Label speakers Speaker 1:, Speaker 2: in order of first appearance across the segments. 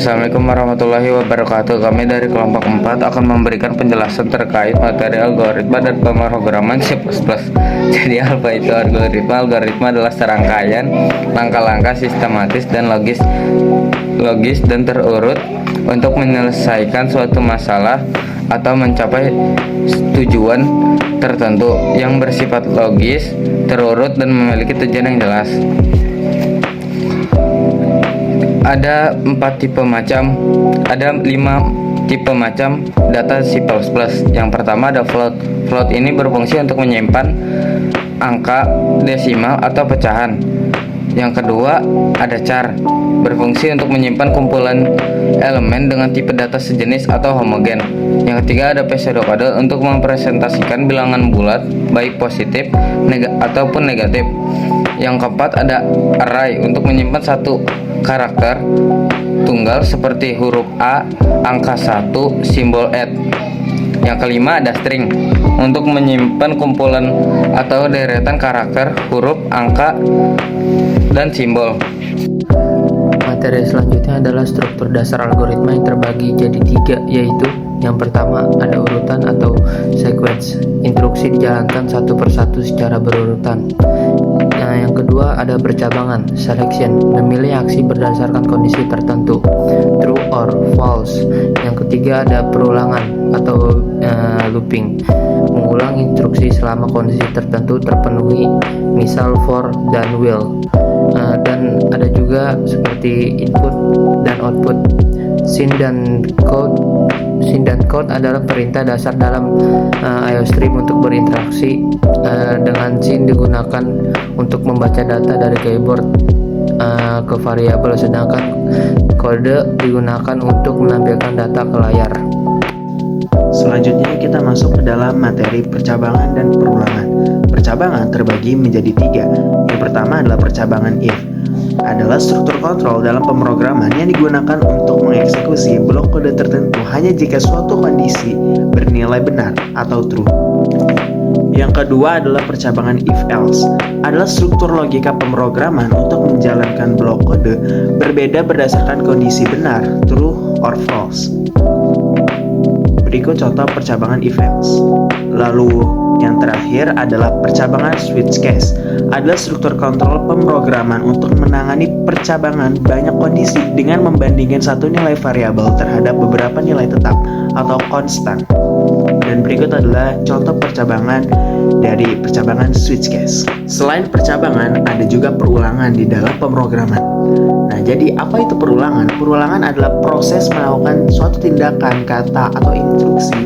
Speaker 1: Assalamualaikum warahmatullahi wabarakatuh. Kami dari kelompok 4 akan memberikan penjelasan terkait materi algoritma dan pemrograman C++. Jadi apa itu algoritma? Algoritma adalah serangkaian langkah-langkah sistematis dan logis dan terurut untuk menyelesaikan suatu masalah atau mencapai tujuan tertentu yang bersifat logis, terurut, dan memiliki tujuan yang jelas. Ada 5 tipe macam data C++. Yang pertama ada float. Float ini berfungsi untuk menyimpan angka desimal atau pecahan. Yang kedua ada char, berfungsi untuk menyimpan kumpulan elemen dengan tipe data sejenis atau homogen. Yang ketiga ada pseudocode untuk mempresentasikan bilangan bulat baik positif ataupun negatif. Yang keempat ada array untuk menyimpan satu karakter tunggal seperti huruf A, angka 1, simbol @. Yang kelima ada string untuk menyimpan kumpulan atau deretan karakter, huruf, angka, dan simbol. Materi selanjutnya adalah struktur dasar algoritma yang terbagi jadi 3, yaitu yang pertama ada urutan atau sequence, instruksi dijalankan satu persatu secara berurutan. Yang kedua ada percabangan, selection, memilih aksi berdasarkan kondisi tertentu, true or false. Yang ketiga ada perulangan atau looping, mengulang instruksi selama kondisi tertentu terpenuhi, misal for dan will. Dan ada juga seperti input dan output. Scene dan code adalah perintah dasar dalam IOStream untuk berinteraksi dengan scene digunakan untuk membaca data dari keyboard ke variabel, sedangkan kode digunakan untuk menampilkan data ke layar.
Speaker 2: Selanjutnya kita masuk ke dalam materi percabangan dan perulangan. Percabangan terbagi menjadi 3. Yang pertama adalah percabangan if, adalah struktur kontrol dalam pemrograman yang digunakan untuk mengeksekusi blok kode tertentu hanya jika suatu kondisi bernilai benar atau true. Yang kedua adalah percabangan if else, adalah struktur logika pemrograman untuk menjalankan blok kode berbeda berdasarkan kondisi benar, true or false. Berikut contoh percabangan if else. Lalu yang terakhir adalah percabangan switch case, adalah struktur kontrol pemrograman untuk menangani percabangan banyak kondisi dengan membandingkan satu nilai variabel terhadap beberapa nilai tetap atau konstan. Dan berikut adalah contoh percabangan dari percabangan switch case. Selain percabangan, ada juga perulangan di dalam pemrograman. Nah, jadi apa itu perulangan? Perulangan adalah proses melakukan suatu tindakan, kata, atau instruksi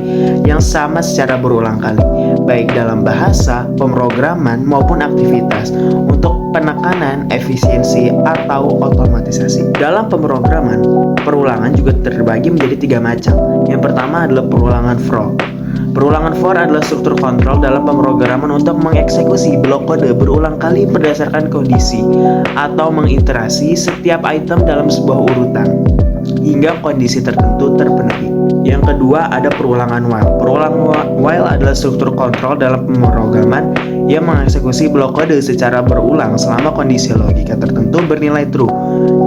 Speaker 2: yang sama secara berulang kali, baik dalam bahasa, pemrograman, maupun aktivitas untuk penekanan, efisiensi, atau otomatisasi. Dalam pemrograman, perulangan juga terbagi menjadi 3 macam. Yang pertama adalah perulangan for. Perulangan for adalah struktur kontrol dalam pemrograman untuk mengeksekusi blok kode berulang kali berdasarkan kondisi atau mengiterasi setiap item dalam sebuah urutan hingga kondisi tertentu terpenuhi. Yang kedua ada perulangan while. Perulangan while adalah struktur kontrol dalam pemrograman yang mengeksekusi blok kode secara berulang selama kondisi logika tertentu bernilai true.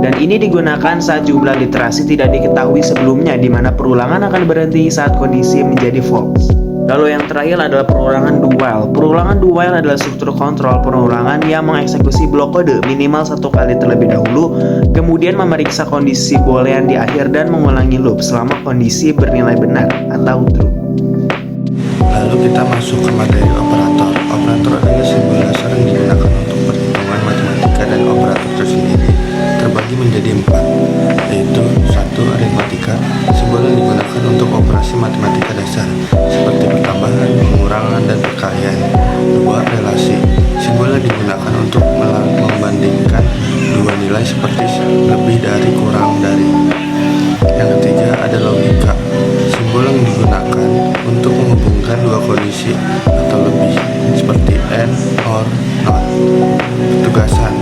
Speaker 2: Dan ini digunakan saat jumlah literasi tidak diketahui sebelumnya, di mana perulangan akan berhenti saat kondisi menjadi false. Lalu yang terakhir adalah perulangan do while. Perulangan do while adalah struktur kontrol perulangan yang mengeksekusi blok kode minimal 1 kali terlebih dahulu, kemudian memeriksa kondisi boolean di akhir dan mengulangi loop selama kondisi bernilai benar atau true.
Speaker 3: Lalu kita masuk ke materi operator. Operator adalah simbol dasar yang digunakan untuk perhitungan matematika, dan operator tersendiri terbagi menjadi 4, yaitu 1. Aritmatika, simbol yang digunakan untuk operasi matematika dasar seperti pertambahan, pengurangan, dan perkalian. 2. Relasi, simbol yang digunakan untuk membandingkan dua nilai seperti lebih dari, kurang dari. Yang ketiga ada logika, simbol yang digunakan untuk menghubungkan dua kondisi atau lebih seperti and or not. Petugasan.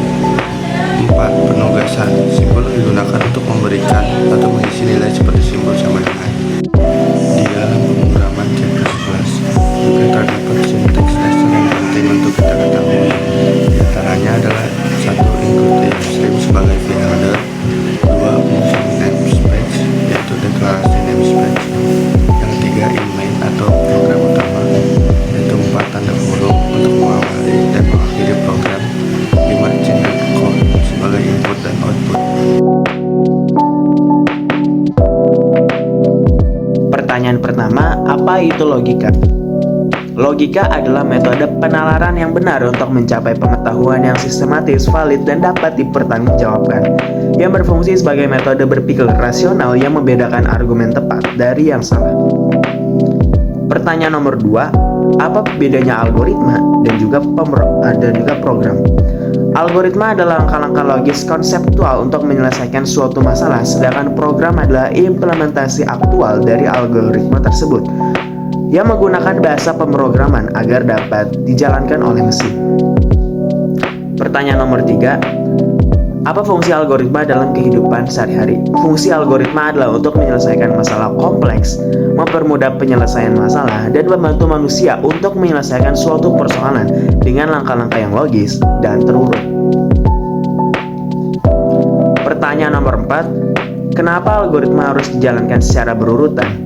Speaker 3: 4. Penugasan, simbol yang digunakan untuk memberikan atau mengisi nilai seperti simbol sama dengan. Di dalam pemrograman C++ juga terdapat sinteks dasar yang penting untuk kita ketahui. Di antaranya adalah 1. Include the stream sebagai field header. 2. Function namespace
Speaker 2: pertanyaan pertama, apa itu logika? Logika adalah metode penalaran yang benar untuk mencapai pengetahuan yang sistematis, valid, dan dapat dipertanggungjawabkan, yang berfungsi sebagai metode berpikir rasional yang membedakan argumen tepat dari yang salah. Pertanyaan nomor 2, apa bedanya algoritma dan juga program? Algoritma adalah langkah-langkah logis konseptual untuk menyelesaikan suatu masalah, sedangkan program adalah implementasi aktual dari algoritma tersebut yang menggunakan bahasa pemrograman agar dapat dijalankan oleh mesin. Pertanyaan nomor 3, apa fungsi algoritma dalam kehidupan sehari-hari? Fungsi algoritma adalah untuk menyelesaikan masalah kompleks, mempermudah penyelesaian masalah, dan membantu manusia untuk menyelesaikan suatu persoalan dengan langkah-langkah yang logis dan terurut. Pertanyaan nomor 4, kenapa algoritma harus dijalankan secara berurutan?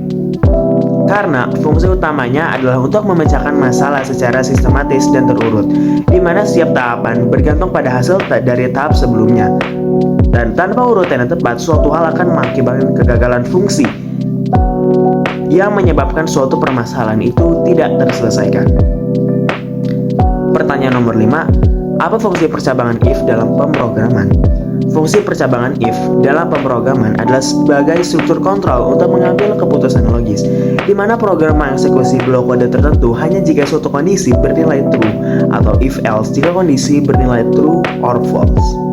Speaker 2: Karena fungsi utamanya adalah untuk memecahkan masalah secara sistematis dan terurut, di mana setiap tahapan bergantung pada hasil dari tahap sebelumnya. Dan tanpa urutan yang tepat, suatu hal akan mengakibatkan kegagalan fungsi yang menyebabkan suatu permasalahan itu tidak terselesaikan. Pertanyaan nomor 5, apa fungsi percabangan if dalam pemrograman? Fungsi percabangan if dalam pemrograman adalah sebagai struktur kontrol untuk mengambil keputusan logis, di mana program mengeksekusi blok kode tertentu hanya jika suatu kondisi bernilai true, atau if else jika kondisi bernilai true or false.